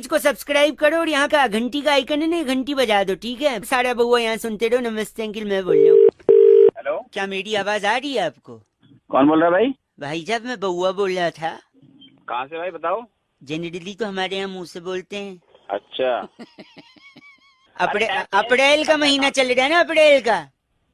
को सब्सक्राइब करो और यहाँ का घंटी का आइकन है ना, घंटी बजा दो, ठीक है। सारा बउआ यहाँ सुनते रहो। नमस्ते अंकिल, मैं बोल रहा हूँ। हेलो, क्या मेरी आवाज आ रही है आपको? कौन बोल रहा है भाई? भाई साहब, मैं बउआ बोल रहा था। कहाँ से भाई बताओ? जनरली तो हमारे यहाँ मुंह से बोलते हैं। अच्छा। अप्रैल का महीना चल रहा है ना, अप्रैल का।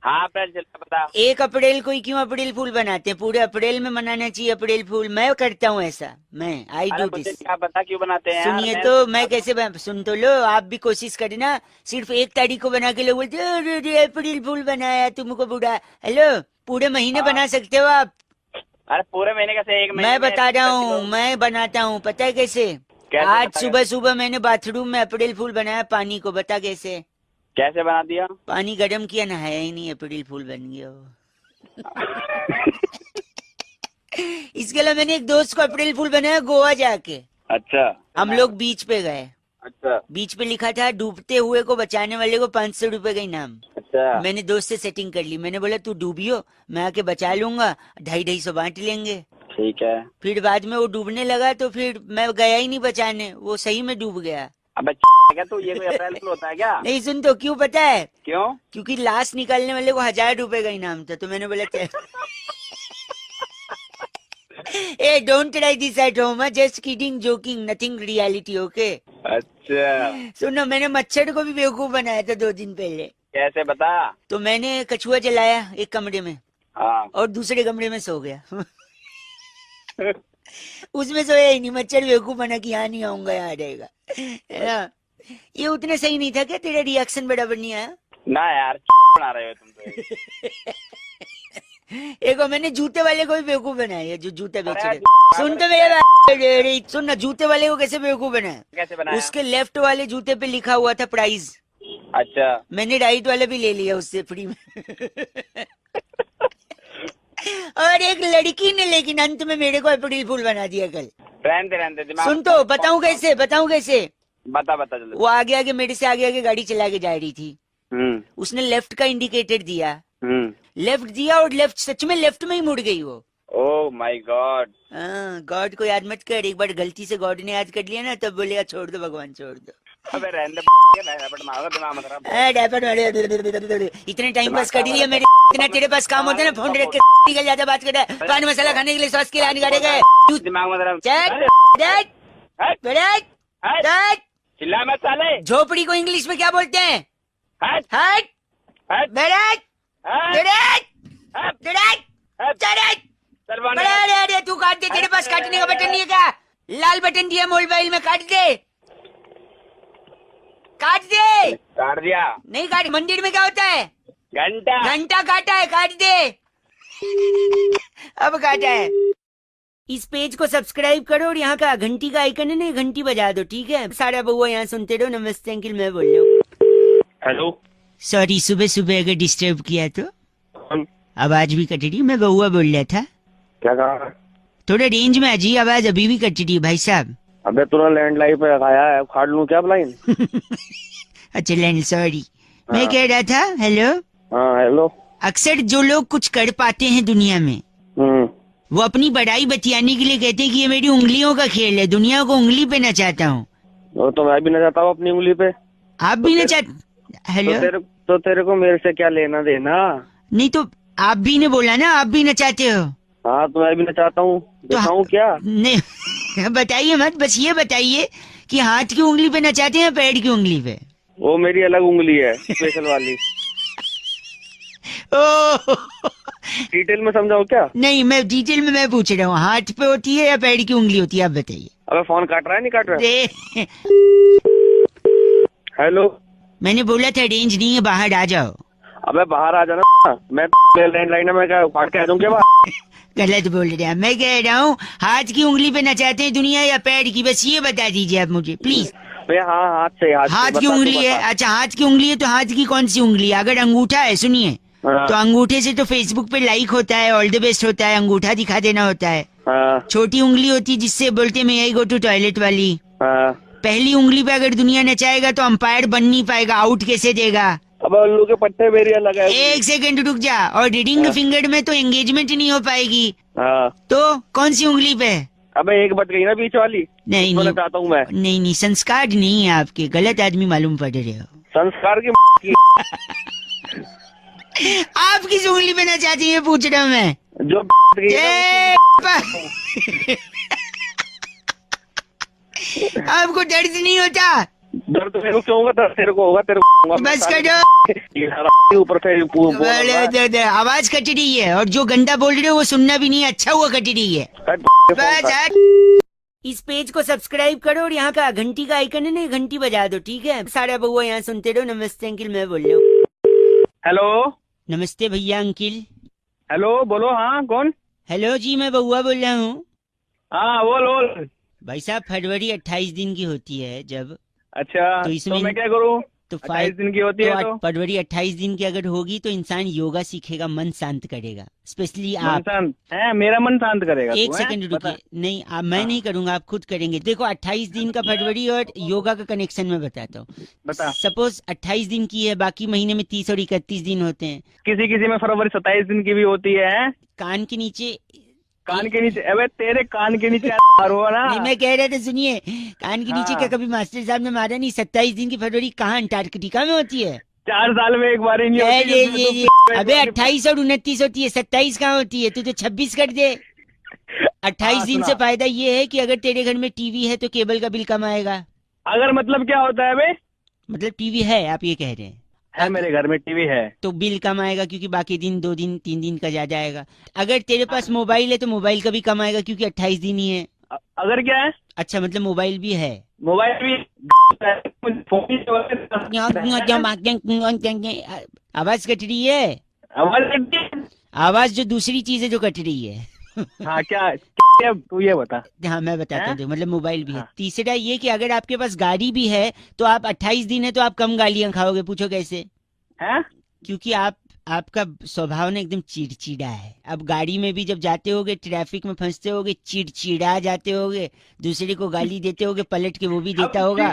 हाँ अप्रैल चल रहा, बता। 1 अप्रैल को ही क्यों अप्रैल फूल बनाते हैं? पूरे अप्रैल में मनाना चाहिए अप्रैल फूल। मैं करता हूँ ऐसा, आई अरे डू मुझे दिस। क्या पता क्यों बनाते हैं यार। सुनिए तो, मैं कैसे सुन तो लो, आप भी कोशिश करना। सिर्फ 1 तारीख को बना के लोग बोलते हैं, अरे रे, अप्रैल फूल बनाया तुमको बुढ़ा। हेलो, पूरे महीने बना सकते हो आप। अरे पूरे महीने कैसे? एक महीने मैं में बता रहा 10 हूँ, किलो। मैं बनाता हूँ, पता है कैसे? कैसे आज बता? सुबह सुबह मैंने बाथरूम में अप्रैल फूल बनाया पानी को, बता कैसे? कैसे बना दिया? पानी गर्म किया, नहाया ही नहीं, अप्रैल फूल बन गया वो। इसके लिए मैंने एक दोस्त को अप्रैल फूल बनाया गोवा जाके। अच्छा। हम लोग बीच पे गए। अच्छा। बीच पे लिखा था डूबते हुए को बचाने वाले को 500 रुपए का इनाम। अच्छा। मैंने दोस्त से सेटिंग कर ली। मैंने बोला तू डूबियो, मैं आके बचा लूंगा, 250-250 बांट लेंगे। ठीक है। फिर बाद में वो डूबने लगा तो फिर मैं गया ही नहीं बचाने, वो सही में डूब गया। अबे क्या तू, ये कोई अप्रैल फूल होता है क्या? नहीं सुन तो, क्यों पता है? क्यों? क्योंकि लाश निकालने वाले को 1000 रुपए का इनाम था, तो मैंने बोला चल। A don't try this at home, just kidding, joking, nothing reality, okay? अच्छा। सुनो, मैंने मच्छर को भी बेवकूफ बनाया था 2 दिन पहले। कैसे बता? तो मैंने कछुआ जलाया एक कमरे में हाँ। और दूसरे कमरे में सो गया। उसमें सोया ही नहीं, मच्छर बेवकूफ बना कि यहाँ नहीं आऊंगा, यहाँ रहेगा, है ना? ये उतना सही नहीं था क्या? तेरा रिएक्शन बराबर नहीं आया ना यार, बना रहे हो तुम तो। एक और मैंने जूते वाले को भी बेवकूफ बनाया, जो जूते बेच अरे रहे। सुन तो मेरा बात, सुन ना, जूते वाले को कैसे बेवकूफ बनाया? कैसे बनाया? उसके लेफ्ट वाले जूते पे लिखा हुआ था प्राइस। अच्छा। मैंने राइट वाले भी ले लिया उससे फ्री में। और एक लड़की ने लेकिन अंत में मेरे को अप्रैल फूल बना दिया कल। रहने दे दिमाग। सुन तो, बताऊं कैसे? बता बता जल्दी। वो आगे आगे मेरे से आगे आगे गाड़ी चला के जा रही थी। उसने लेफ्ट का इंडिकेटर दिया, लेफ्ट दिया और लेफ्ट, सच में लेफ्ट में ही मुड़ गई वो। Oh my God. गॉड को याद मत कर, एक बार गलती से गॉड ने याद कर लिया ना, तब बोलेगा छोड़ दो भगवान, छोड़ दो। अबे रहने दे, मारो दिमाग मत खराब। डैपट वाले, इतने टाइम पास कर लिया मेरे। इतना तेरे पास काम होता है ना, फोन रख के निकल जाता, बात कर रहा है, पान मसाला खाने के लिए सॉस के लिए निकाले गए। दिमाग मत खराब। चिल्ला मत साले। झोपड़ी को इंग्लिश में क्या बोलते हैं? हट हट, हट बेरट, हट बेरट, हट बेरट, हट। चरट। सलमान अरे तू काट दे, तेरे पास काटने का बटन नहीं है क्या? लाल बटन दिया मोबाइल में, काट दे, काट दे। काट दिया। नहीं काट, मंदिर में क्या होता है? घंटा। घंटा काटा है, काट दे। अब काटा है। इस पेज को सब्सक्राइब करो और यहाँ का घंटी का आइकन है ना, घंटी बजा दो, ठीक है। सारा बउआ यहाँ सुनते रहो। नमस्ते अंकिल, मैं बोल रहा हूँ। हेलो। सॉरी, सुबह सुबह अगर डिस्टर्ब किया तो। कौन? आवाज भी कट रही, मैं बउआ बोल रहा था। क्या कहा? थोड़ा रेंज में आ जी, आवाज अभी भी कट रही है भाई साहब। अबे तूने लैंडलाइन पे रखाया है, फाड़ लूं क्या लाइन? अच्छा लैंड, सॉरी। मैं कह रहा था, हेलो। हाँ हेलो। अक्सर जो लोग कुछ कर पाते हैं दुनिया में, वो अपनी बड़ाई बतियाने के लिए कहते हैं कि ये मेरी उंगलियों का खेल है, दुनिया को उंगली पे नचाता हूँ। वो तो मैं भी नचाता हूँ अपनी उंगली पे। आप भी नचाते? हेलो। तो तेरे को मेरे से क्या लेना देना? नहीं तो आप भी ने बोला ना, आप भी नचाते हो। हाँ तो मैं भी नचाता हूँ, दिखाऊं क्या? नहीं, बताइए मत, बस ये बताइए कि हाथ की उंगली पे नचाते हैं या पैर की उंगली पे? वो मेरी अलग उंगली है, स्पेशल वाली। डिटेल में समझाओ क्या? नहीं, मैं डिटेल में मैं पूछ रहा हूँ, हाथ पे होती है या पैर की उंगली होती है, आप बताइए। अबे फोन काट रहा है नहीं काट रहा है? हेलो। मैंने बोला था रेंज नहीं है, बाहर आ जाओ। अबे बाहर आ जाना, मैं लैंडलाइन में क्या काट के आ जाऊँ क्या? गलत बोल रहे हैं, मैं कह रहा हूँ हाथ की उंगली पे नचाते हैं दुनिया या पैर की, बस ये बता दीजिए आप मुझे प्लीज। हाँ हाथ से, हाथ की उंगली है। अच्छा हाथ की उंगली है, तो हाथ की कौन सी उंगली है? अगर अंगूठा है, सुनिए, तो अंगूठे से तो फेसबुक पे लाइक होता है, ऑल द बेस्ट होता है, अंगूठा दिखा देना होता है। छोटी उंगली होती है जिससे बोलते मैं यही गो टू टॉयलेट वाली। पहली उंगली पे अगर दुनिया नचाएगा तो अंपायर बन नहीं पाएगा, आउट कैसे देगा? अब उल्लू के पट्टे मेरी अलग है। एक सेकंड रुक जा। और रीडिंग फिंगर में तो एंगेजमेंट नहीं हो पाएगी। तो कौन सी उंगली पे? अबे एक बच गई ना बीच वाली। नहीं बोलना नहीं चाहता हूँ मैं। नहीं, संस्कार नहीं है आपके, गलत आदमी मालूम पड़ रहे हो। संस्कार की आप किस उंगली पे ना चाहती है पूछ रहा हूँ मैं। जो आपको दर्द नहीं होता? दर्द मेरे को क्यों होगा? दर्द तेरे को होगा, तेरे को होगा। बस करो। ऊपर से आवाज कट रही है और जो गंदा बोल रहे हो वो सुनना भी नहीं है। अच्छा हुआ कट रही है। बस इस पेज को सब्सक्राइब करो और यहाँ का घंटी का आइकन है ना, घंटी बजा दो, ठीक है? सारा बउआ यहाँ सुनते रहो। नमस्ते अंकिल, मैं बोल रहा हूँ। हेलो। नमस्ते भैया अंकिल। हेलो, बोलो। हाँ, कौन? हेलो जी, मैं बउआ बोल रहा हूँ। हाँ, बोल। भाई साहब, फरवरी 28 दिन की होती है जब। अच्छा, तो इसमें मैं क्या करूँ? तो 28 दिन की होती है तो फरवरी 28 दिन की अगर होगी तो इंसान योगा सीखेगा, मन शांत करेगा। स्पेशली आप। है, मेरा मन शांत करेगा। एक सेकंड रुकिए। नहीं, मैं नहीं करूंगा, आप खुद करेंगे। देखो 28 दिन का फरवरी और योगा का कनेक्शन मैं बताता हूँ। बता। सपोज 28 दिन की है, बाकी महीने में 30 और 31 दिन होते हैं। किसी में फरवरी 27 दिन की भी होती है। कान के नीचे अबे तेरे कान के नीचे मारो ना। नहीं, मैं कह रहा था सुनिए, कान के नीचे क्या कभी मास्टर साहब ने मारा नहीं? 27 दिन की फरवरी कहाँ अंटार्कटिका में होती है? 4 साल में एक बार ही नहीं होती है। अबे 28 और 29 होती है, 27 कहाँ होती है? तू तो 26 कर दे। 28 दिन से फायदा ये है कि अगर तेरे घर में टीवी है तो केबल का बिल कम आएगा। अगर मतलब क्या होता है बे? मतलब टीवी है, आप ये कह रहे हैं? है, मेरे घर में टीवी है तो बिल कम आएगा क्योंकि बाकी दिन 2 दिन 3 दिन का ज्यादा आएगा। अगर तेरे पास मोबाइल है तो मोबाइल का भी कम आएगा क्योंकि 28 दिन ही है। अगर क्या है? अच्छा, मतलब मोबाइल भी है। मोबाइल भी आवाज कट रही है। आवाज जो दूसरी चीज है जो कट रही है। हाँ, क्या तू ये बता। हाँ, मैं बताता हूँ। मतलब मोबाइल भी है। तीसरा ये कि अगर आपके पास गाड़ी भी है तो आप 28 दिन है तो आप कम गालियां खाओगे। पूछो कैसे? है? क्योंकि आपका स्वभाव ना एकदम चिड़चिड़ा है। अब गाड़ी में भी जब जाते होगे, ट्रैफिक में फंसते होगे, चिड़चिड़ा जाते होगे, दूसरे को गाली देते होगे, पलट के वो भी देता होगा।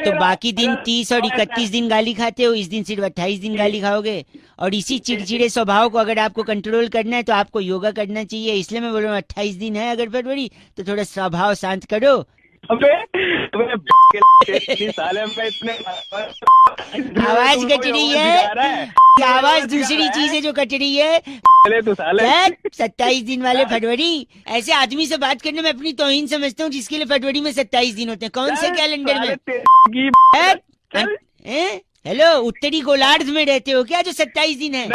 तो बाकी दिन 30 और 31 दिन गाली खाते हो, इस दिन सिर्फ 28 दिन गाली खाओगे। और इसी चिड़चिड़े स्वभाव को अगर आपको कंट्रोल करना है तो आपको योगा करना चाहिए। इसलिए मैं बोल रहा हूँ 28 दिन है अगर फरवरी तो थोड़ा स्वभाव शांत करो। आवाज कट रही है। आवाज दूसरी चीज है जो कट रही है। 27 दिन वाले फरवरी, ऐसे आदमी से बात करने में अपनी तौहीन समझता हूँ जिसके लिए फरवरी में 27 दिन होते हैं। कौन से कैलेंडर में? हेलो, उत्तरी गोलार्ध में रहते हो क्या जो 27 दिन है?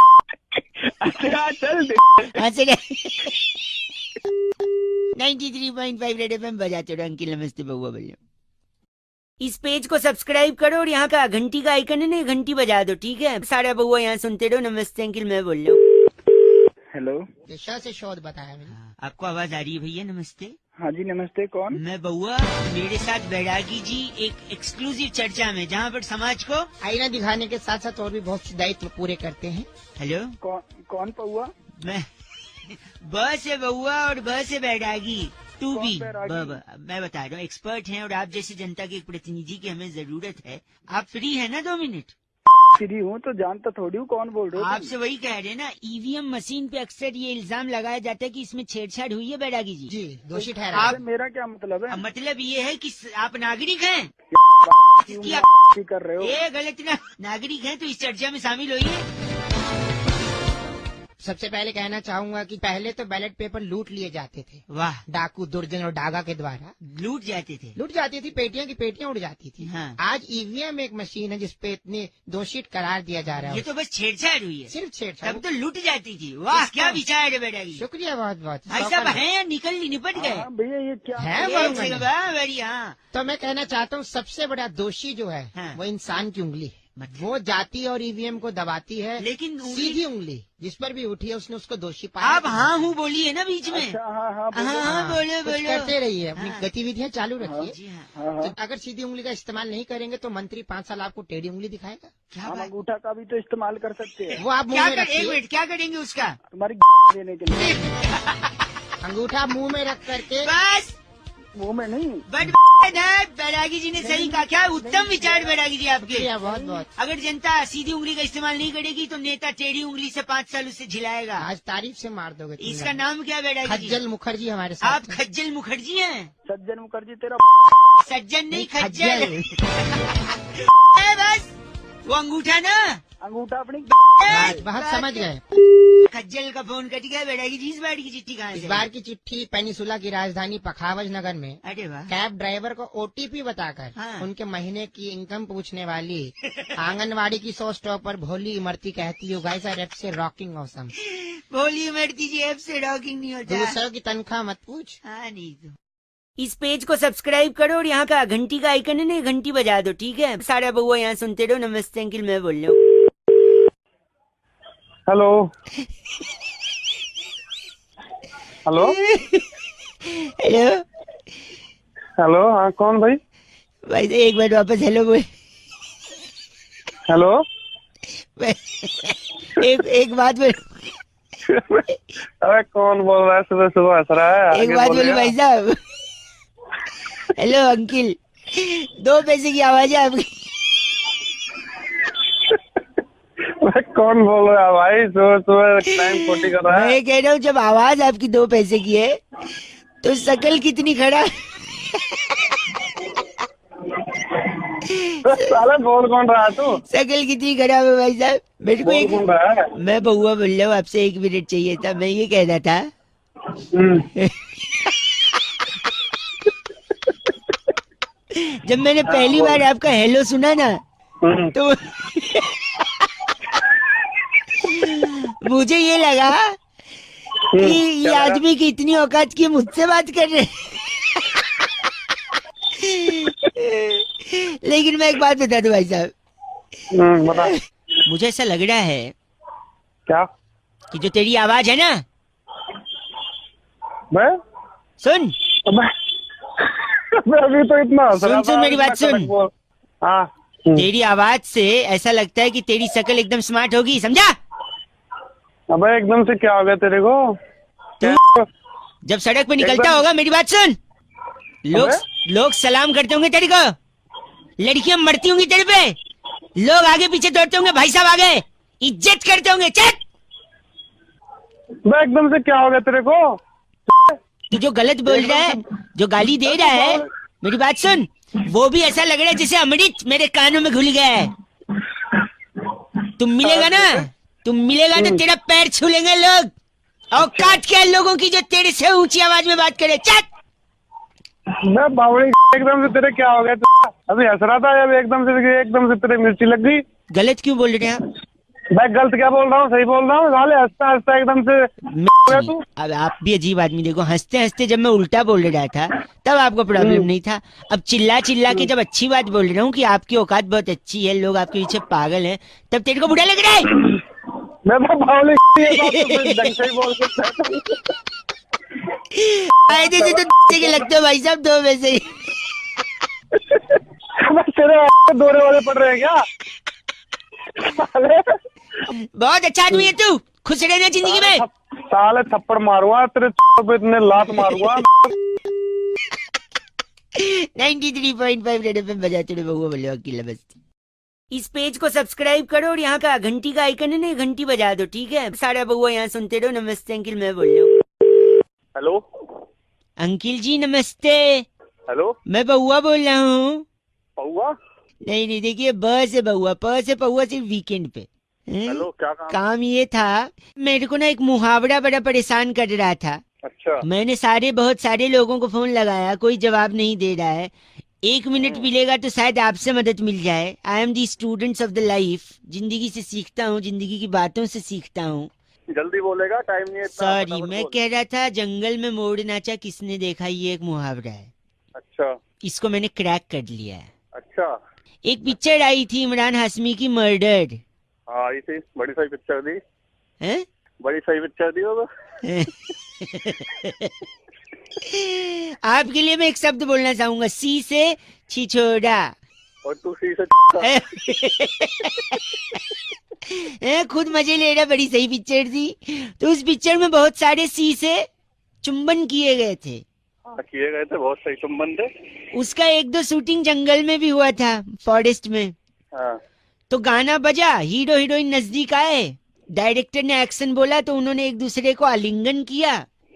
चल 93.5 रेड एफएम बजाते रहो। अंकिल नमस्ते बउआ भैया। इस पेज को सब्सक्राइब करो और यहाँ का घंटी का आइकन है ना, घंटी बजा दो, ठीक है? सारा बउआ यहाँ सुनते रहो। नमस्ते अंकिल, मैं बोल रहा हूँ। हेलो। दिशा से शोध बताया मैंने। आपको आवाज आ रही है भैया? नमस्ते। हाँ जी, नमस्ते। कौन? मैं बउआ। मेरे साथ बैरागी जी एक एक्सक्लूसिव चर्चा में, जहाँ पर समाज को आईना दिखाने के साथ साथ और भी बहुत से दायित्व पूरे करते हैं। हेलो। कौन पौआ? मैं बस है बउआ और बस है बैरागी। तू भी मैं बता रहा हूँ, एक्सपर्ट हैं और आप जैसी जनता के एक प्रतिनिधि की हमें जरूरत है। आप फ्री है ना 2 मिनट? फ्री हूँ तो जानता थोड़ी हूँ कौन बोल रहे हो। आपसे वही कह रहे हैं ना, ईवीएम मशीन पे अक्सर ये इल्जाम लगाया जाता है कि इसमें छेड़छाड़ हुई है बैरागी जी। जी, दोषी ठहरा। मेरा क्या मतलब है? मतलब ये है कि आप नागरिक हैं कर रहे हो। ये गलत ना, नागरिक हैं तो इस चर्चा में शामिल होइए। सबसे पहले कहना चाहूंगा कि पहले तो बैलेट पेपर लूट लिए जाते थे। वाह। डाकू, दुर्जन और डागा के द्वारा लूट जाती थी, पेटियां की पेटियां उड़ जाती थी। हाँ। आज ईवीएम एक मशीन है जिसपे इतने दोषी करार दिया जा रहा है। ये तो बस छेड़छाड़ हुई है, सिर्फ छेड़छाड़। तब तो लूट जाती थी। वाह, क्या विचार है बैरागी। शुक्रिया बहुत बहुत। भाई साहब हैं या निपट गए? भैया ये क्या है? बढ़िया। तो मैं कहना चाहता हूँ सबसे बड़ा दोषी जो है वो इंसान की उंगली है। वो जाती और ईवीएम को दबाती है, लेकिन सीधी उंगली जिस पर भी उठी है उसने उसको दोषी पाया। आप हाँ हूँ बोलिए ना बीच में। अच्छा, हाँ बोलो करते रहिए, अपनी गतिविधियाँ चालू रखिए। हाँ। तो अगर सीधी उंगली का इस्तेमाल नहीं करेंगे तो मंत्री 5 साल आपको टेढ़ी उंगली दिखाएगा। क्या अंगूठा का भी तो इस्तेमाल कर सकते हैं। वो आप मुंह में रखिए। 1 मिनट, क्या करेंगे उसका? तुम्हारी देने के लिए। अंगूठा मुंह में रख करके, बस मुंह में नहीं, बट बैरागी जी ने सही कहा। क्या उत्तम विचार बैरागी जी आपके। बहुत बहुत। अगर जनता सीधी उंगली का इस्तेमाल नहीं करेगी तो नेता टेढ़ी उंगली से 5 साल उससे झिलाएगा। आज तारीफ से मार दोगे। इसका नाम क्या बैरागी जी? खज्जल मुखर्जी हमारे साथ। आप खज्जल मुखर्जी हैं? सज्जन मुखर्जी तेरा सज्जन नहीं खज्जल। बस वो अंगूठा ना, अंगूठा अपनी बहुत समझ गए। खज्जल का फोन कट गया। बैरागी जी इस बार की चिट्ठी कहाँ इस से? बार की चिट्ठी पेनिसुला की राजधानी पखावज नगर में अरे वाह। कैब ड्राइवर को ओटीपी बताकर हाँ। उनके महीने की इनकम पूछने वाली आंगनवाड़ी की 100 स्टॉप पर भोली इमरती कहती हो गाइस आर एप से रॉकिंग ऑसम। भोली इमरती जी ऐप से रॉकिंग नहीं होता। 200 की तनख्वाह मत पूछ। हाँ नहीं तो। इस पेज को सब्सक्राइब करो और यहाँ का घंटी का आइकन है ना, घंटी बजा दो, ठीक है? सारा बउआ यहाँ सुनते रहो। नमस्ते अंकिल, मैं बोल रहा हूँ। Hello hello hello hello. हाँ कौन भाई? भाई से एक बार वापस हेलो बोल। हेलो एक बात बोल। अरे कौन बोल रहा है? सुबह सुबह हंस रहा है। एक बात बोलो भाई साहब। हेलो अंकिल, 2 पैसे की आवाज है आपकी। कौन बोल रहा है भाई? सुबह सुबह टाइम खोटी कर रहा है। मैं कह रहा हूँ जब आवाज आपकी 2 पैसे की है तो शकल कितनी खड़ा। साले बोल कौन रहा है तू? शकल कितनी खराब है भाई साहब। मेरे को बोल कौन रहा है? मैं बउआ बोल रहा हूँ, आपसे 1 मिनट चाहिए था। मैं ये कहना था जब मैंने पहली बार आपका हेलो सुना ना तो मुझे ये लगा कि ये आदमी की इतनी औकात की मुझसे बात कर रहे। लेकिन मैं एक बात बता दूं भाई साहब, बता। मुझे ऐसा लग रहा है क्या? कि जो तेरी आवाज है ना, मैं सुन मैं अभी तो इतना हंस रहा था। सुन मेरी बात सुन। हाँ तेरी आवाज से ऐसा लगता है कि तेरी शक्ल एकदम स्मार्ट होगी, समझा? अबे एकदम से क्या हो गया तेरे को? तू जब सड़क पे निकलता होगा, मेरी बात सुन, लोग सलाम करते होंगे तेरे को, लड़कियां मरती होंगी तेरे पे, लोग आगे पीछे दौड़ते होंगे, भाई साहब आगे इज्जत करते होंगे। चल मैं एकदम से क्या हो गया तेरे को? तू जो गलत बोल रहा है, जो गाली दे रहा है, मेरी बात सुन, वो भी ऐसा लग रहा है जैसे अमृत मेरे कानों में घुल गया है। तुम मिलेगा ना, तुम मिलेगा तो तेरा पैर छू लेंगे लोग। औकात क्या लोगों की जो तेरे से ऊंची आवाज में बात करे। चल मैं बावड़ी एकदम से तेरे क्या हो गया? अभी हंस रहा था, अभी एकदम से तेरे मिर्ची लग गई। गलत क्यों बोल रहे हैं आप? मैं गलत क्या बोल रहा हूँ? सही बोल रहा हूँ। साले हंसता हंसता एकदम से तू। अब आप भी अजीब आदमी। देखो हंसते हंसते जब मैं उल्टा बोल रहा था तब आपको प्रॉब्लम नहीं था। अब चिल्ला चिल्ला के जब अच्छी बात बोल रहा हूँ कि आपकी औकात बहुत अच्छी है, लोग आपके पीछे पागल हैं, तब तेरे को बुरा लग रहा है। मैं बावड़ी ढंग से ही बोल सकता। फायदे से तो के लगते हो भाई साहब, 2 वैसे ही। तेरे दौरे वाले पड़ रहे हैं क्या? बहुत अच्छा आदमी है तू, खुश रहना जिंदगी में। साले थप्पड़ मारूंगा तेरे पे, इतने लात मारूंगा। 93.5 रेड एफएम बजाते रहो बउआ बोलो अकेला बस। इस पेज को सब्सक्राइब करो और यहाँ का घंटी का आइकन है ना, घंटी बजा दो, ठीक है? सारा बउआ यहाँ सुनते रहो। नमस्ते अंकिल, मैं बोल रहा हूँ। हेलो अंकिल जी नमस्ते। हेलो मैं बउआ बोल रहा हूँ। पौआ? नहीं देखिए, ब से बउआ, प से पौआ सिर्फ वीकेंड पे। हेलो क्या काम ये था, मेरे को ना एक मुहावरा बड़ा परेशान कर रहा था। अच्छा। मैंने बहुत सारे लोगों को फोन लगाया, कोई जवाब नहीं दे रहा है। 1 मिनट मिलेगा तो शायद आपसे मदद मिल जाए। I am the students of the life. जिंदगी से सीखता हूँ, जिंदगी की बातों से सीखता हूँ। जल्दी बोलेगा, टाइम नहीं है। सॉरी, मैं कह रहा था जंगल में मोड़ नाचा किसने देखा, ये एक मुहावरा है। अच्छा। इसको मैंने क्रैक कर लिया है। अच्छा। एक पिक्चर आई थी इमरान हाशमी की, मर्डर। हाँ आई थी, बड़ी सही पिक्चर दी। हैं? बड़ी सही पिक्चर दी होगा। आपके लिए मैं एक शब्द बोलना चाहूंगा, सी से छिछोड़ा। और तू सी से खुद मजे ले रहा, बड़ी सही पिक्चर थी। तो उस पिक्चर में बहुत सारे सी से चुंबन किए गए थे। किए गए थे, बहुत सही संबंध है। उसका 1-2 शूटिंग जंगल में भी हुआ था, फॉरेस्ट में। हाँ। तो गाना बजा, हीरो हीरोइन नजदीक आए, डायरेक्टर ने एक्शन बोला तो उन्होंने एक दूसरे को आलिंगन किया।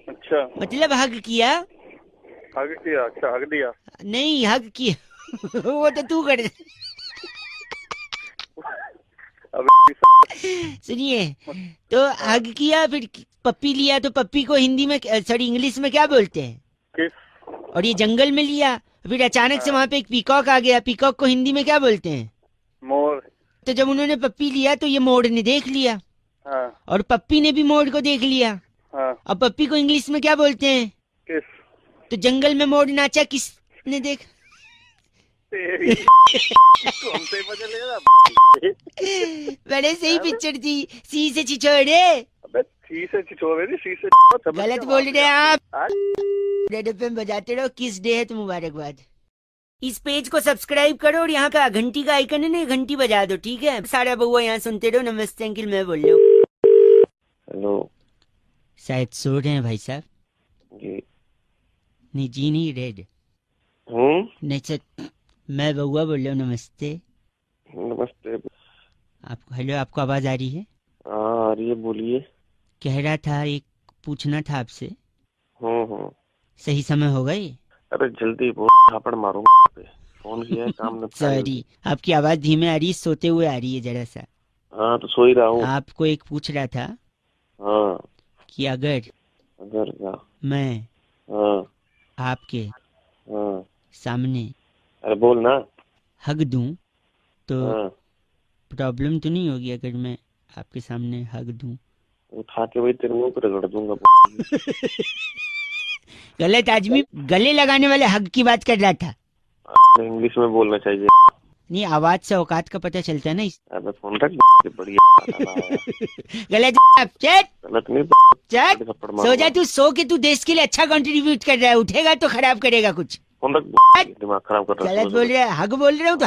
अच्छा, मतलब हग किया। हग किया? अच्छा, हग दिया? नहीं, हग किया वो तो तू कर। सुनिए, तो हग किया, फिर पप्पी लिया, तो पप्पी को हिंदी में, सॉरी इंग्लिश में क्या बोलते हैं? किस? और ये जंगल में लिया, फिर अचानक से वहां पे एक पीकॉक आ गया, पीकॉक को हिंदी में क्या बोलते हैं? मोर। तो जब उन्होंने पप्पी लिया तो ये मोर ने देख लिया। हाँ। और पप्पी ने भी मोर को देख लिया। हाँ। अब पप्पी को इंग्लिश में क्या बोलते हैं? किस? तो जंगल में मोर नाचा, किसने देख? हमसे मजा ले रहा। बड़े सही पिक्चर थी, सी से छिछोरे। अबे सी से छिछोरे नहीं, सी से गलत बोल रहे हैं आप। रेड एफएम बजाते रहो, किस डे है तो मुबारकबाद। इस पेज को सब्सक्राइब करो और यहाँ का घंटी का आइकन है ना, घंटी बजा दो, ठीक है? सारा बउआ यहाँ सुनते रहो। नमस्ते अंकिल, मैं बोल रहा हूँ। हेलो। शायद सो रहे हैं भाई साहब। जी नहीं जी नहीं, रेड नहीं सर, मैं बउआ बोल रहा हूँ। नमस्ते। नमस्ते। आपको हेलो, आपको आवाज आ रही है? हाँ, आ रही है, बोलिए। कह रहा था, एक पूछना था आपसे। सही समय होगा ये? अरे जल्दी बहुत झापड़ मारूंगा पे। फोन किया है, काम में। सॉरी, आपकी आवाज धीमे आ रही है, सोते हुए आ रही है जरा सा। हाँ तो सो ही रहा हूँ। आपको एक पूछ रहा था। हाँ। कि अगर क्या? मैं आपके सामने अरे बोल ना। हग दूं तो प्रॉब्लम तो नहीं होगी? अगर मैं आपके सामने हग दूं, उठा के वही तेरे मुंह पे रगड़ दूंगा। गलत आदमी गले लगाने वाले हग की बात कर रहा था। इंग्लिश में बोलना चाहिए। नहीं, आवाज से औकात का पता चलता है ना। अबे फोन रख, बढ़िया। गलत। गलत नहीं। सो जा तू, सो के तू देश के लिए अच्छा कंट्रीब्यूट कर रहा है, उठेगा तो खराब करेगा कुछ। फोन रख, दिमाग खराब कर रहा है। गलत बोल रहा है, हग बोल रहा हूँ तो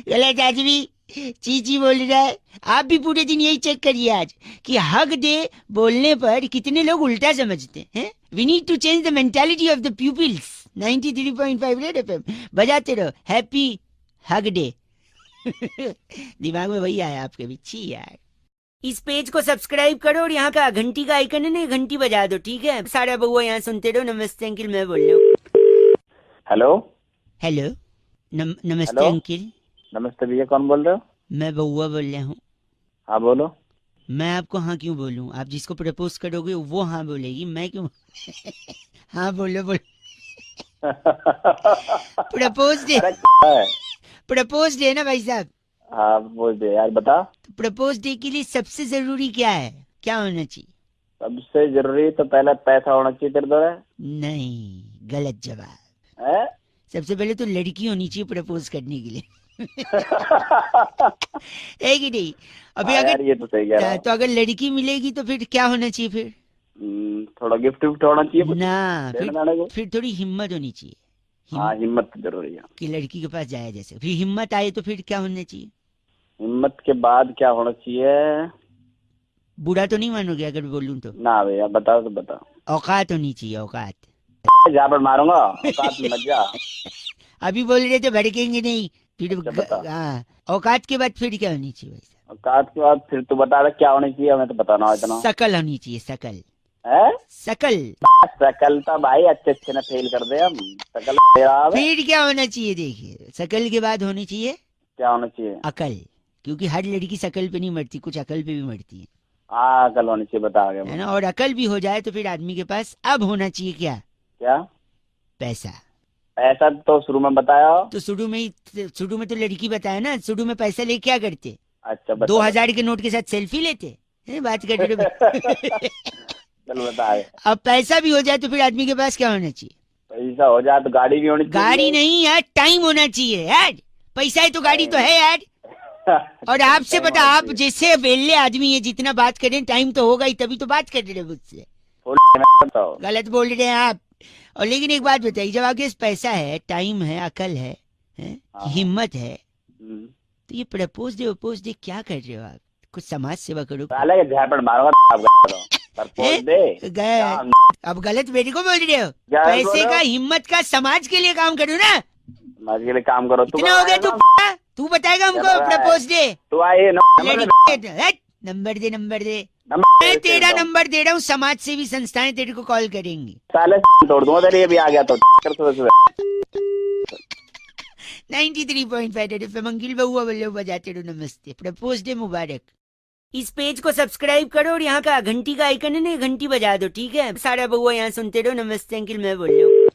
गलत आदमी चीची बोल रहा है। आप भी पूरे दिन यही चेक करिए आज कि हग दे बोलने पर कितने लोग उल्टा समझते हैं। We need to change the mentality of the peoples. 93.5 red FM बजाते रहो। Happy hug day. दिमाग में वही आया आपके भी। छी यार। इस पेज को सब्सक्राइब करो और यहाँ का घंटी का आइकन है ना, घंटी बजा दो, ठीक है? सारा बउआ यहाँ सुनते रहो। नमस्ते अंकिल, मैं बोल रहा हूँ। हेलो। हेलो, नमस्ते अंकिल। नमस्ते भैया, कौन बोल रहे हो? मैं बउआ बोल रहा हूँ। हाँ बोलो। मैं आपको हाँ क्यों बोलूं? आप जिसको प्रपोज करोगे वो हाँ बोलेगी, मैं क्यों? हाँ बोलो बोलो। प्रपोज डे, प्रपोज डे ना भाई साहब। हाँ बोल दे यार, बता। तो प्रपोज डे के लिए सबसे जरूरी क्या है, क्या होना चाहिए? सबसे जरूरी तो पहले पैसा होना चाहिए तेरे द्वारा। नहीं, गलत जवाब। सबसे पहले तो लड़की होनी चाहिए प्रपोज करने के लिए। है कि नहीं? अभी अगर ये तो सही कह रहा है। तो अगर लड़की मिलेगी तो फिर क्या होना चाहिए? फिर थोड़ा गिफ्ट विफ्ट होना चाहिए ना, फिर थोड़ी हिम्मत होनी चाहिए। हाँ, हिम्मत जरूरी है कि लड़की के पास जाए। जैसे फिर हिम्मत आए तो फिर क्या होना चाहिए? हिम्मत के बाद क्या होना चाहिए? बुरा तो नहीं मानोगे अगर बोलूं तो? ना भैया, बताओ तो बताओ। औकात होनी चाहिए, औकात। जहाँ पर मारूंगा औकात में मत जा। अभी बोल रहे तो भड़केंगे नहीं फिर। हाँ, औकात के बाद फिर क्या होनी चाहिए? औकात के बाद फिर तू बता क्या होनी चाहिए, हमें तो बताना इतना। शकल होनी चाहिए, शकल। शकल। शकल तो भाई अच्छे ना फेल कर दे हम। शकल फिर क्या होना चाहिए? देखिए, शकल के बाद होनी चाहिए, क्या होना चाहिए? अकल। क्योंकि हर लड़की शकल पे नहीं मरती, कुछ अकल पे भी मरती है। अकल होनी चाहिए, बता गया है ना? और अकल भी हो जाए तो फिर आदमी के पास अब होना चाहिए क्या? पैसा। पैसा तो शुरू में बताया। तो शुरू में तो लड़की बताया ना। शुरू में पैसा ले क्या करते? अच्छा, 2000 के नोट के साथ सेल्फी लेते हैं। बात कर रहे। चलो बताए। अब पैसा भी हो जाए तो फिर आदमी के पास क्या होना चाहिए? पैसा हो जाए तो गाड़ी भी होनी चाहिए। गाड़ी नहीं यार, टाइम होना चाहिए यार। पैसा है तो गाड़ी तो है यार। और आपसे पता, आप जैसे वेल्ले आदमी है, जितना बात करें टाइम तो होगा ही, तभी तो बात कर रहे मुझसे। गलत बोल रहे हैं आप। और लेकिन एक बात बताइए, जब आपके पास पैसा है, टाइम है, अकल है, हिम्मत है, तो ये प्रपोज डे क्या कर रहे हो आप? कुछ समाज सेवा करो। प्रपोज दे। गए अब गलत बेटी को बोल रहे हो। क्या बोल पैसे रहे हो? का हिम्मत का समाज के लिए काम करूँ ना। समाज के लिए काम करो। इतना हो गया तू बताएगा हमको क्या बताया? प्रपोज दे। तू आए नंबर दे नंबर मैं दे तेरा एकदम। नंबर दे रहा हूँ। समाज सेवी संस्थाएं तेरे को कॉल करेंगी। साले तोड़ दूंगा तेरे, ये भी आ गया तो सुबह 93.5 एफएम अंकिल बहुआ बल्लो बजाते रहो। नमस्ते। प्रपोज डे मुबारक। इस पेज को सब्सक्राइब करो और यहाँ का घंटी का आइकन है ना, घंटी बजा दो, ठीक है। सारा बहुआ यहाँ सुनते रहो। नमस्ते अंकिल, मैं बोल रहा हूँ।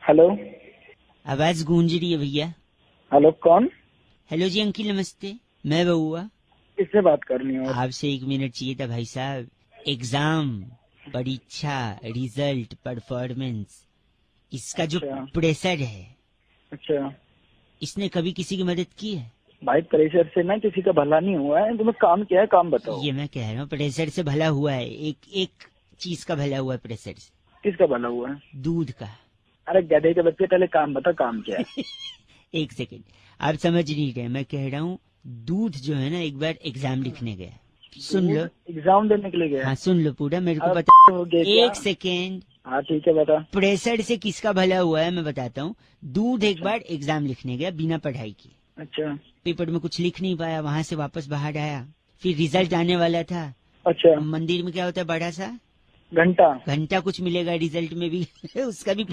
हेलो आवाज गूंज रही है भैया। हेलो, कौन? हेलो जी अंकिल नमस्ते, मैं बहुआ। किससे बात करनी है? आपसे 1 मिनट चाहिए था भाई साहब। एग्जाम, परीक्षा, रिजल्ट, परफॉर्मेंस, इसका जो अच्छा। प्रेशर है, अच्छा इसने कभी किसी की मदद की है? भाई, प्रेशर से ना किसी का भला नहीं हुआ है। तुम्हें काम क्या है, काम बताओ। ये मैं कह रहा हूँ प्रेशर से भला हुआ है। एक चीज का भला हुआ है प्रेशर से। किसका भला हुआ है? दूध का। अरे गधे के बच्चे, पहले काम बता, काम क्या है? 1 सेकेंड, आप समझ नहीं रहे। मैं कह रहा हूँ दूध जो है ना, एक बार एग्जाम लिखने गया। सुन लो, एग्जाम देने के लिए गया? हाँ सुन लो पूरा, मेरे को अब पता। हो गया क्या? 1 सेकेंड। हाँ ठीक है, बता। प्रेशर से किसका भला हुआ है मैं बताता हूँ। दूध एक बार एग्जाम लिखने गया बिना पढ़ाई के। अच्छा पेपर में कुछ लिख नहीं पाया, वहां से वापस बाहर आया। फिर रिजल्ट आने वाला था। अच्छा। मंदिर में क्या होता है, बड़ा सा घंटा कुछ मिलेगा रिजल्ट में भी। उसका भी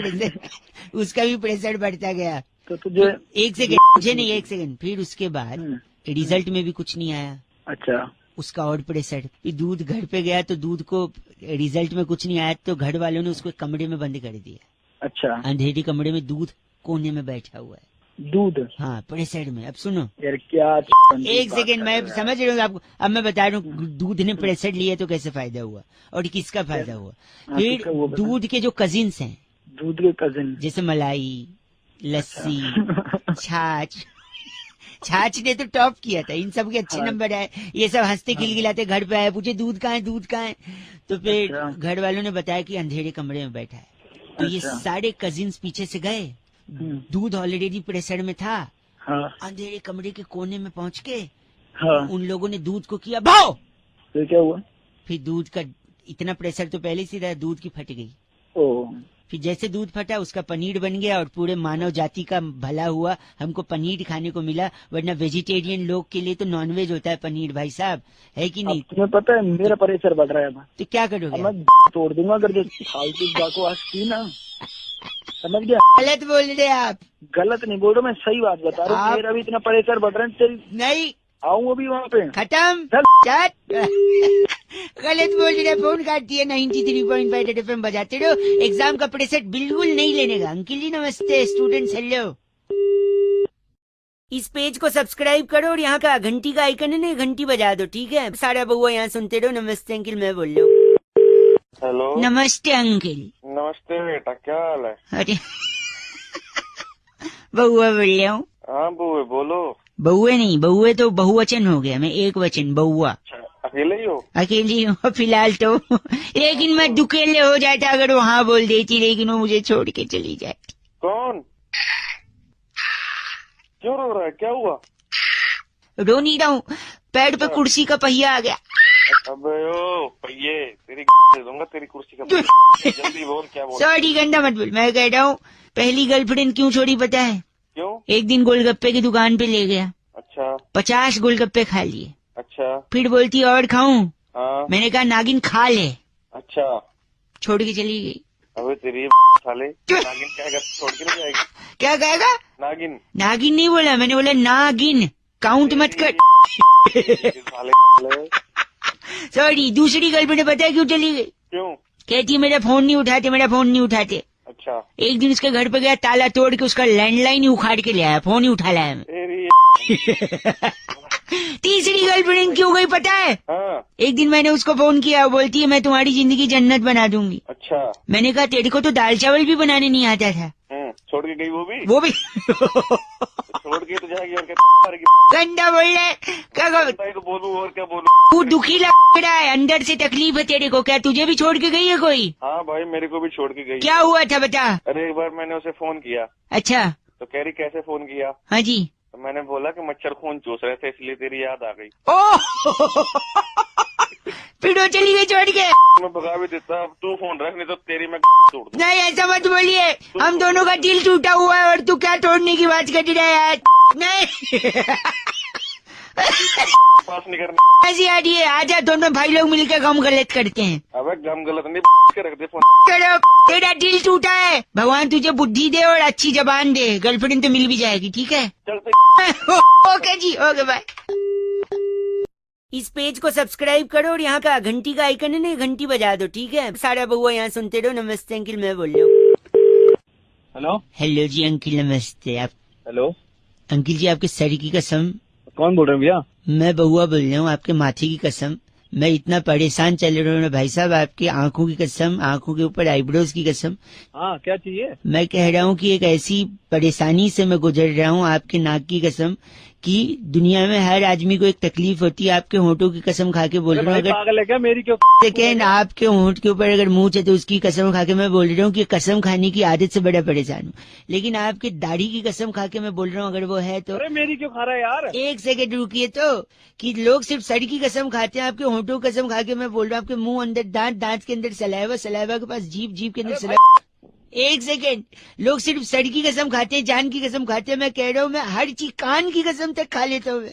प्रेशर बढ़ता गया। तो तुझे 1 सेकेंड, मुझे नहीं 1 सेकेंड। फिर उसके बाद रिजल्ट में भी कुछ नहीं आया। अच्छा उसका और प्रेशर। फिर दूध घर पे गया तो दूध को रिजल्ट में कुछ नहीं आया तो घर वालों ने उसको एक कमरे में बंद कर दिया। अच्छा। अंधेरी कमरे में दूध कोने में बैठा हुआ है। दूध? हाँ प्रेशर में। अब सुनो यार क्या 1 सेकेंड, मैं समझ रहा हूँ आपको। अब मैं बता रहा हूँ दूध ने प्रेशर लिया तो कैसे फायदा हुआ और किसका फायदा हुआ। फिर किसका हुआ बता। दूध के जो कजिन्स हैं, दूध के कजिन? जैसे मलाई, लस्सी, छाछ ने तो टॉप किया था। इन सब के अच्छे नंबर आए। ये सब हंसते खिलखिलाते घर पे आए, पूछे दूध कहाँ है। तो फिर अच्छा। घर वालों ने बताया कि अंधेरे कमरे में बैठा है। तो ये अच्छा। सारे कजिन्स पीछे से गए। दूध ऑलरेडी प्रेशर में था। हाँ अंधेरे कमरे के कोने में पहुंच के हाँ। उन लोगों ने दूध को किया भाव। फिर क्या हुआ? फिर दूध का इतना प्रेशर तो पहले से था, दूध की फट गई। ओ, फिर जैसे दूध फटा उसका पनीर बन गया और पूरे मानव जाति का भला हुआ। हमको पनीर खाने को मिला, वरना वेजिटेरियन लोग के लिए तो नॉनवेज होता है पनीर भाई साहब, है कि नहीं? तुम्हें पता है मेरा प्रेशर बढ़ रहा है अब। तो क्या अब करोगे? मैं तोड़ दूंगा अगर जो फालतू बकवास की ना, समझ गया? गलत बोल रहे आप। गलत नहीं बोल रहा, मैं सही बात बता रहा हूँ। मेरा भी इतना प्रेशर बढ़ रहा है। चल नहीं, आऊँ अभी वहाँ पे। खत्म। चल। चट। गलत बोल रहे, फोन काट दिया। 93.5 एफएम बजाते रहो। एग्जाम का प्रेशर बिल्कुल नहीं लेने का। अंकिल जी नमस्ते, स्टूडेंट्स हेलो। इस पेज को सब्सक्राइब करो और यहाँ का घंटी का आइकन है ना, घंटी बजा दो, ठीक है। सारा बहुआ यहाँ सुनते रहो। नमस्ते अंकिल, मैं बोल रहा हूँ। हेलो नमस्ते अंकिल। नमस्ते बेटा, क्या हाल है? अरे बहुआ बोल रहा हूँ। हाँ बुए बोलो। बहुए नहीं, बहुए तो बहुवचन हो गया। मैं एक वचन बहुआ। अच्छा, अकेले ही हो? अकेली हूँ फिलहाल तो। लेकिन मैं दुकेले हो जाता अगर वो हाँ बोल देती, लेकिन वो मुझे छोड़ के चली जाती। कौन? क्यों रो रहा है, क्या हुआ? रो नहीं रहा हूँ, पैर पे कुर्सी का पहिया आ गया। अबे ओ पहिए, तेरी दे दूंगा तेरी कुर्सी का पहिया। जल्दी बोल, क्या बोल? सॉरी गंदा मत बोल। मैं कह रहा हूँ पहली गर्लफ्रेंड क्यों छोड़ी पता है? क्यों? एक दिन गोलगप्पे की दुकान पे ले गया। अच्छा 50 गोलगप्पे खा लिए। अच्छा। फिर बोलती और खाऊं? हाँ मैंने कहा नागिन खा ले। अच्छा। छोड़ के चली गई। अबे तेरी साले, नागिन कहेगा छोड़ के नहीं जाएगी? क्या कहेगा? नागिन। नागिन नहीं बोला मैंने, बोला नागिन। काउंट मत कर। साले। सॉरी। दूसरी गर्लफ्रेंड पता है क्यों चली गई? क्यों? कहती है मेरा फोन नहीं उठाते। अच्छा। एक दिन उसके घर पे गया, ताला तोड़ के उसका लैंडलाइन ही उखाड़ के ले आया, फोन ही उठा लाया मैं। तेरी तीसरी गर्लफ्रेंड क्यों गई पता है? हाँ। एक दिन मैंने उसको फोन किया, बोलती है मैं तुम्हारी जिंदगी जन्नत बना दूंगी। अच्छा। मैंने कहा तेरे को तो दाल चावल भी बनाने नहीं आता था। छोड़ के गई वो भी? छोड़ के तो जाएगी और क्या? गंदा बोल रहे। क्या तो बोलूं और क्या बोलूं? तू दुखी लग रहा है, अंदर से तकलीफ है तेरे को। क्या तुझे भी छोड़ के गई है कोई? हाँ भाई, मेरे को भी छोड़ के गई। क्या हुआ था बता। अरे एक बार मैंने उसे फोन किया। अच्छा। तो कह रही कैसे फोन किया? हाँ जी। तो मैंने बोला कि मच्छर खून चूस रहे थे इसलिए तेरी याद आ गई। ओह फिर वो चली गई छोड़ के। मैं भगा भी देता, अब तू फोन रख, नहीं तो तेरी मैं तोड़ दूं। नहीं ऐसा मत बोलिए, हम दोनों का दिल टूटा हुआ है और तू क्या तोड़ने की बात कर रहा है यार। नहीं पास नहीं करना। ऐसी आड़ी है, आजा दोनों भाई लोग मिलकर गम गलत करते हैं। अबे गम गलत नहीं के रख दे फोन। करो, तेरा दिल टूटा है, भगवान तुझे बुद्धि दे और अच्छी जबान दे, गर्लफ्रेंड तो मिल भी जाएगी, ठीक है। चलते ओके जी, ओके बाय। इस पेज को सब्सक्राइब करो और यहाँ का घंटी का आइकन है ना, घंटी बजा दो, ठीक है। सारा बहुआ यहाँ सुनते रहो। नमस्ते अंकिल, मैं बोल रहा हूँ। हेलो हेलो जी अंकिल, नमस्ते। आप हेलो, अंकिल जी, आपके सर की कसम, कौन बोल रहे हैं भैया? मैं बहुआ बोल रहा हूँ, आपके माथे की कसम, मैं इतना परेशान चल रहा हूँ भाई साहब, आपकी आंखों की कसम, आंखों के ऊपर आईब्रोज की कसम। हाँ, क्या चाहिए? मैं कह रहा हूँ कि एक ऐसी परेशानी से मैं गुजर रहा हूँ, आपके नाक की कसम, कि दुनिया में हर आदमी को एक तकलीफ होती है। आपके होंठों की कसम खा के बोल रहा हूँ, अगर पागल है क्या? मेरी क्यों? सेकेंड आपके होंठ के ऊपर अगर मूंछ है तो उसकी कसम खा के मैं बोल रहा हूँ कि कसम खाने की आदत से बड़ा परेशान हूँ। लेकिन आपके दाढ़ी की कसम खा के मैं बोल रहा हूँ, अगर वो है तो। अरे मेरी क्यों खा रहा है यार? एक सेकंड रुकिए तो, कि लोग सिर्फ सर की कसम खाते हैं, आपके होंठों की कसम खा के मैं बोल रहा हूँ, आपके मुंह अंदर दांत, दांत के अंदर सलाइवा, सलाइवा के पास जीभ, जीभ के अंदर सलाइवा। एक सेकेंड, लोग सिर्फ सर की कसम खाते हैं, जान की कसम खाते हैं, मैं कह रहा हूँ मैं हर चीज, कान की कसम तक खा लेता हूँ मैं।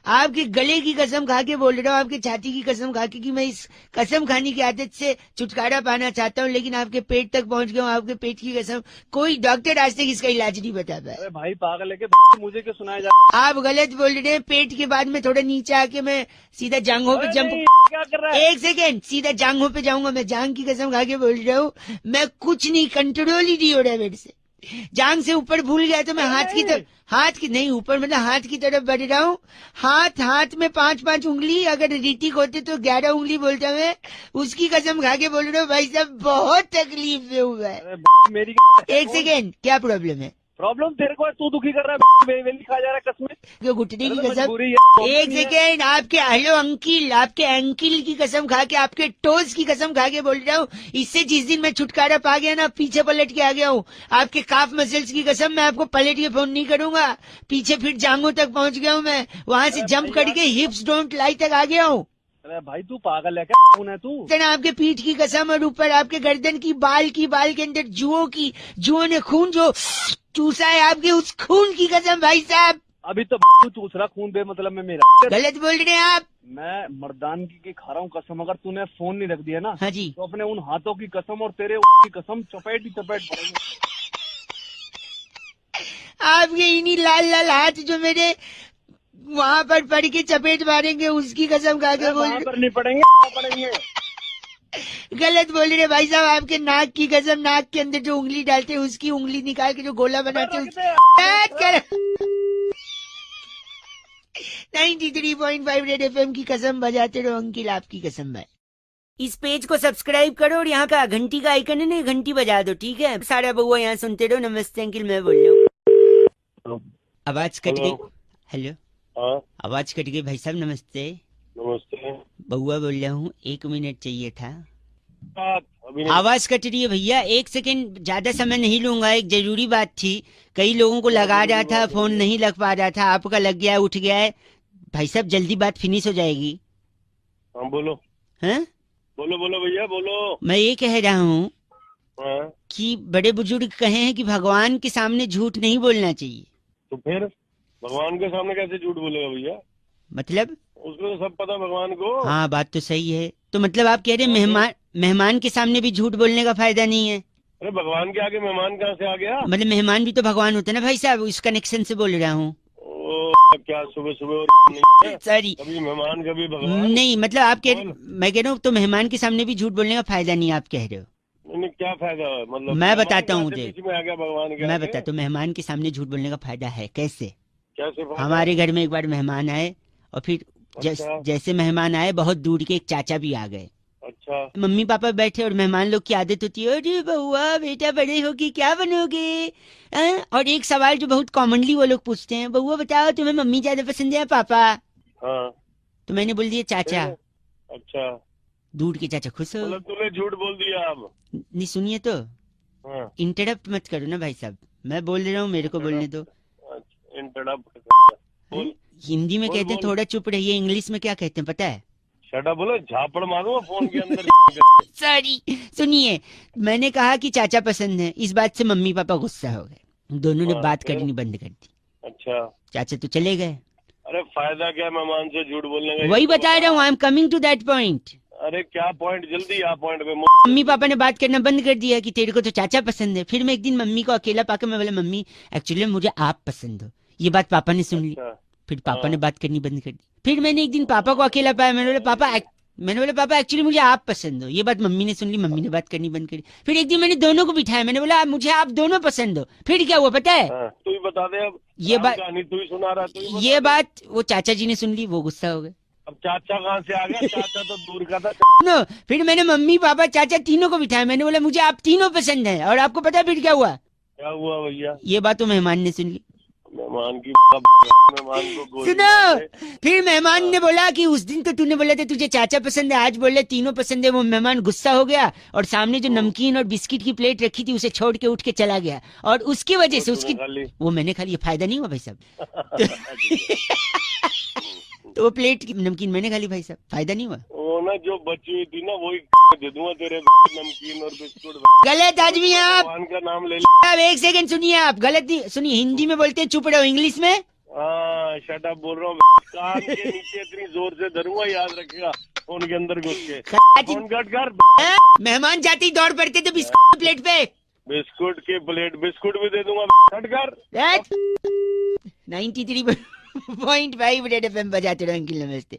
आपके गले की कसम खा के बोल रहा हूँ, आपके छाती की कसम खा के, कि मैं इस कसम खाने की आदत से छुटकारा पाना चाहता हूँ, लेकिन आपके पेट तक पहुँच गया हूँ। आपके पेट की कसम, कोई डॉक्टर आज तक इसका इलाज नहीं बता पाया। अरे भाई पागल है क्या? मुझे क्यों सुनाया जा? आप गलत बोल रहे हैं। पेट के बाद में थोड़ा नीचे आके मैं सीधा जांघों पे जंप। क्या कर रहा है? एक सेकेंड, सीधा जांघों पे जाऊंगा मैं, जांग की कसम खा के बोल रहा हूँ, मैं कुछ नहीं, कंट्रोल ही नहीं हो रहा है मेरे से। जांग से ऊपर भूल गया तो मैं हाथ की तरफ, हाथ की नहीं ऊपर, मतलब हाथ की तरफ बढ़ रहा हूँ। हाथ में 5-5 उंगली, अगर रीतिक होते तो 11 उंगली बोलता मैं, उसकी कसम खा के बोल रहा हूँ भाई साहब, बहुत तकलीफ में हुआ है। अरे मेरी एक सेकेंड, क्या प्रॉब्लम है? प्रॉब्लम तेरे को है, तू दुखी कर रहा है, वेली खा जा रहा है कसम। क्यों घुटने की कसम? मजबूरी है। एक सेकेंड, आपके हेलो अंकिल, आपके एंकिल की कसम खा के, आपके टोज की कसम खा के बोल रहा हूँ, इससे जिस दिन मैं छुटकारा पा गया ना, पीछे पलट के आ गया हूँ। आपके काफ मसल्स की कसम, मैं आपको पलट के फोन नहीं करूंगा, पीछे फिर जांघों तक पहुंच गया हूँ मैं, वहाँ से जंप करके हिप्स डोंट लाई तक आ गया हूँ। अरे भाई तू पागल है क्या? कौन है तू? आपके पीठ की कसम, और ऊपर आपके गर्दन की बाल के अंदर जुओं ने खून जो चूसा है, आपके उस खून की कसम भाई साहब। अभी तो तू चूस रहा खून बे मतलब में मेरा। गलत बोल रहे हैं आप। मैं मर्दानगी की खा रहा हूँ कसम, अगर तूने फोन नहीं रख दिया ना, हाँ जी, तो अपने उन हाथों की कसम और तेरे की कसम चपेट ही चपेट पड़ेगी। आपके इन्हीं लाल लाल हाथ जो मेरे वहाँ पर पड़ के चपेट मारेंगे, उसकी कसम खा के बोल। पर नहीं पड़ेंगे। गलत बोल रहे भाई साहब। आपके नाक की कसम, नाक के अंदर जो उंगली डालते हैं, उसकी उंगली निकाल के जो गोला बनाते हैं, 93.5 रेड एफएम की कसम बजाते रहो अंकिल, आपकी कसम भाई। इस पेज को सब्सक्राइब करो और यहाँ का घंटी का आइकन है ना, घंटी बजा दो, ठीक है। सारा बहुआ यहाँ सुनते रहो। नमस्ते अंकिल, मैं बोल रहा हूँ। आवाज कट गई। हेलो, आवाज कट गई भाई साहब। नमस्ते। नमस्ते, बहुआ बोल रहा हूँ, 1 मिनट चाहिए था। अभी नहीं। आवाज कट रही है भैया, 1 सेकंड, ज्यादा समय नहीं लूंगा, एक जरूरी बात थी। कई लोगों को लगा रहा था, फोन नहीं लग पा रहा था, आपका लग गया, उठ गया है भाई साहब, जल्दी बात फिनिश हो जाएगी। हाँ बोलो। हैं? बोलो भैया बोलो। मैं ये कह रहा हूँ हाँ? कि बड़े बुजुर्ग कहे हैं कि भगवान के सामने झूठ नहीं बोलना चाहिए। तो फिर भगवान के सामने कैसे झूठ बोलेगा भैया? मतलब उसको तो सब पता भगवान को। हाँ, बात तो सही है। तो मतलब आप कह रहे हैं मेहमान के सामने भी झूठ बोलने का फायदा नहीं है? अरे भगवान के आगे मेहमान कहाँ से आ गया? मतलब मेहमान भी तो भगवान होते हैं ना भाई साहब, उस कनेक्शन से बोल रहा हूँ। क्या सुबह सुबह सॉरी, कभी मेहमान कभी भगवान नहीं मतलब आप मैं कह रहा हूँ तो मेहमान के सामने भी झूठ बोलने का फायदा नहीं, आप कह रहे हो। नहीं, क्या फायदा है? मतलब मैं बताता हूँ मुझे, में आ गया भगवान के मैं आगे? बताता हूँ मेहमान के सामने झूठ बोलने का फायदा है। कैसे? कैसे फायदा? हमारे घर में एक बार मेहमान आए और फिर अच्छा। जैसे मेहमान आए, बहुत दूर के एक चाचा भी आ गए। अच्छा। मम्मी पापा बैठे और मेहमान लोग की आदत होती है, अरे बउआ बेटा बड़े होके क्या बनोगे? और एक सवाल जो बहुत कॉमनली वो लोग पूछते हैं, बउआ बताओ तुम्हें मम्मी ज्यादा पसंद है या पापा? हाँ। तो मैंने बोल दिया चाचा। अच्छा। दूर के चाचा खुश हो। मतलब तूने झूठ बोल दिया अब? नहीं सुनिए तो, हाँ। इंटरप्ट मत करो ना भाई साहब, मैं बोल रहा हूँ, मेरे को बोलने दो। इंटरप्ट बोल। हिंदी में बोल, कहते हैं बोल। थोड़ा चुप रहिए, इंग्लिश में क्या कहते हैं पता है? शटा बोलो, झापड़ मारूंगा फोन के अंदर। सॉरी, सुनिए, मैंने कहा कि चाचा पसंद है, इस बात से मम्मी पापा गुस्सा हो गए, दोनों ने बात करनी बंद कर दी। अच्छा, चाचा तो चले गए। अरे फायदा क्या मेहमान से झूठ बोलने का? वही बता रहा हूँ, I am coming to that point. अरे क्या पॉइंट, जल्दी आ पॉइंट पे। मम्मी पापा ने बात करना बंद कर दिया कि तेरे को तो चाचा पसंद है। फिर मैं एक दिन मम्मी को अकेला पाकर मैं बोला, मम्मी एक्चुअली मुझे आप पसंद हो। ये बात पापा ने सुन ली। फिर पापा ने बात करनी बंद कर दी। फिर मैंने एक दिन पापा को अकेला पाया, मैंने बोला पापा एक्चुअली मुझे आप पसंद हो। ये बात मम्मी ने सुन ली, मम्मी ने बात करनी बंद करी। फिर एक दिन मैंने दोनों को बिठाया, मैंने बोला मुझे आप दोनों पसंद हो। फिर क्या हुआ पता है? तू ही बता दे अब। ये बात तू ही सुना रहा, तू ही बता ये दे। बात वो चाचा जी ने सुन ली, वो गुस्सा हो गए। अब चाचा कहाँ से आ गया? चाचा तो दूर का था। नो, फिर मैंने मम्मी पापा चाचा तीनों को बिठाया, मैंने बोला मुझे आप तीनों पसंद है। और आपको पता है फिर क्या हुआ? क्या हुआ भैया? ये बात तो मेहमान ने सुन ली। मेहमान को गोली सुनो, मार दे। फिर मेहमान ने बोला कि उस दिन तो तूने बोला था तुझे चाचा पसंद है, आज बोल रहे तीनों पसंद है। वो मेहमान गुस्सा हो गया और सामने जो नमकीन और बिस्किट की प्लेट रखी थी उसे छोड़ के उठ के चला गया। और उसकी वजह से उसकी वो मैंने खा लिया। फायदा नहीं हुआ भाई साहब। तो वो प्लेट की नमकीन मैंने खा ली भाई साहब, फायदा नहीं हुआ। वो ना जो बची हुई थी ना वही दे दूंगा तेरे नमकीन और बिस्कुट। गलत आदमी है आप। भगवान का नाम ले अब एक सेकंड सुनिए, आप गलत नहीं सुनिए। हिंदी में बोलते हैं चुप रहो, इंग्लिश में शट अप बोल रहा हूँ। कान के नीचे इतनी जोर से धरूंगा, याद रखेगा। फोन के अंदर घुस के फोन कट कर। मेहमान जाते ही दौड़ पड़ते थे बिस्कुट प्लेट पे। बिस्कुट के प्लेट बिस्कुट भी दे दूंगा। कट कर। 93.5 रेड एफएम बजाते रहो। अंकिल नमस्ते।